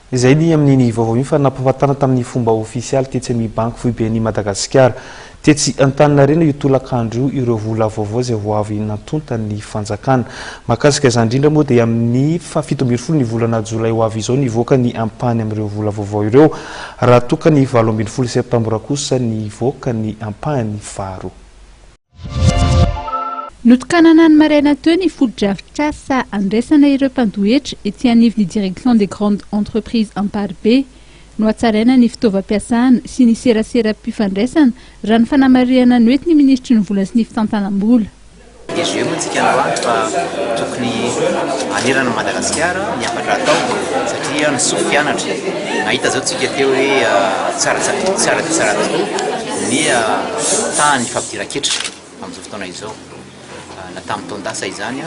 izay ny amin'ny vaovao io fa nampafatana tamin'ny fomba ofisialy tetsy amin'ny banky foiben'ny Madagasikara tetsy Antaninarenina io tolakandro ireo vola vaovao izay voavy natontan'ny fanjakana. Mahakasika izany indrindra moa dia amin'ny 17 ny volana Jolay ho avy izao nivoaka ny ampahany amin'ireo vola vaovao ireo, raha toka ny 17 septambra kosa nivoaka ny ampahany faharoa. Notkanana ny maraina teo ny foto-drafitr'asa andraisana ireo mpandohetra ety anivon'ny direction des grandes entreprises Amparo B no hatsaraina ny fitaovam-piasana sy ny serasera-pifandraisana raha ny fanamariana noety ny ministry ny vola sy ny fitantanam-bola. Izy io mantsika androany fa tokony anirana Madagasikara niakatra atao satria ny sofianatra nahita zao tsika teo hoe tsara tokoa ny tany fampidiran-ketra amin'izao fotoana izao. Na tamin'ny taondasa izany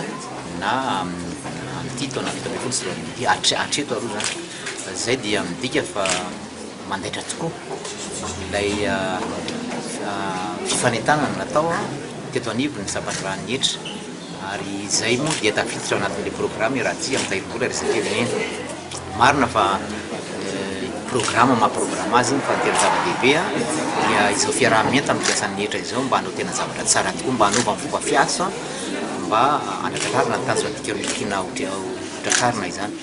na amin'ity taona 17 hatreto aroa zany. Zay dia midika fa mandaitra tokoa ilay fifanentanana natao teto anivony sabatra raha nietra, ary zay moa dia tafiditra ao anatin'ilay programme raha tsy amin'ny tahiry-bola resafirenena. Marina fa programme mahaprograma azy fa tena zava-dehibe dia izao fiaraha-mienta amin'ny fiasan'ny nietra izao mba hanao tena zavatra tsara tokoa, mba hanaova fomba fiasa mba anatrakarina ny tanjoantika rikina hotrakarina izany.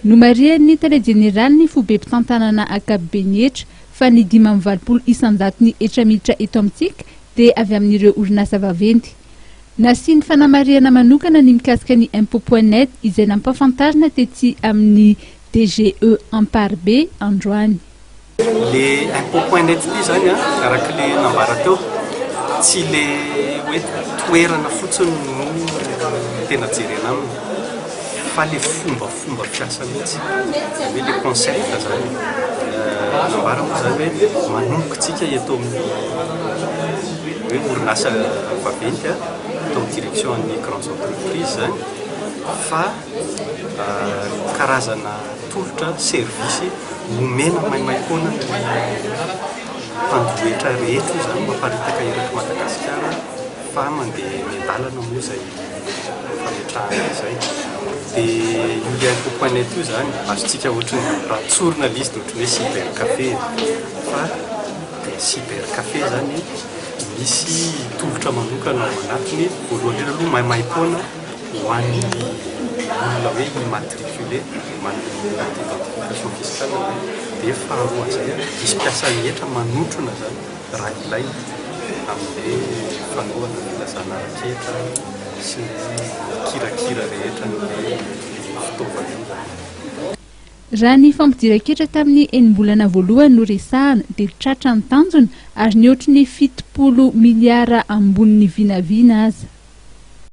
Nomarian'ny télé général ny fobe mpitantanana ankapobeny etra fa ny 520 isan-jato ny etra miditra eto amintsika dia avy amin'ireo orinasa vaventy. Nasiany fanamariana manokana ny mikasika ny impôt.net izay nampafantarina tetsy amin'ny DGE Amparo B androany. Le impôt.net ity zany araka le nambara teo tsy le hoe toerana fotsiny no tena jerena aminy fa le fomba fiasa mihitsy, hoe le concept zany nambara moa zany hoe manomboka tsika eto amin'ny hoe orinasa vaventy atao direction ny grandes entreprises zany fa karazana tolotra service nomena maimaimpoana ny mpandohetra rehetra zany mamparitaka ereto Madagasikara fa mandeha miandalana moa zay fametrahana izay. Dia io impôt.net io zany azontsika ohatrany raha tsorina lista ohatrany hoe cybercafé fa cybercafé zany misy tolotra manokana ao anatiny. Voalohany indrindra aloha maimaimpoana ho an'ny olona hoe immatriculé identification fiscale, dia faharoa zay misy mpiasany etra manotrona zany raha ilaina amin'ny fanoana ny filazana raketra sy kirakira rehetra ny fitaovana. Raha ny fampidiran-ketra tamin'ny enim-bolana voalohany no resahana dia tratra ny tanjona ary ny ohatry ny 70 miliara ambony ny vinavina aza.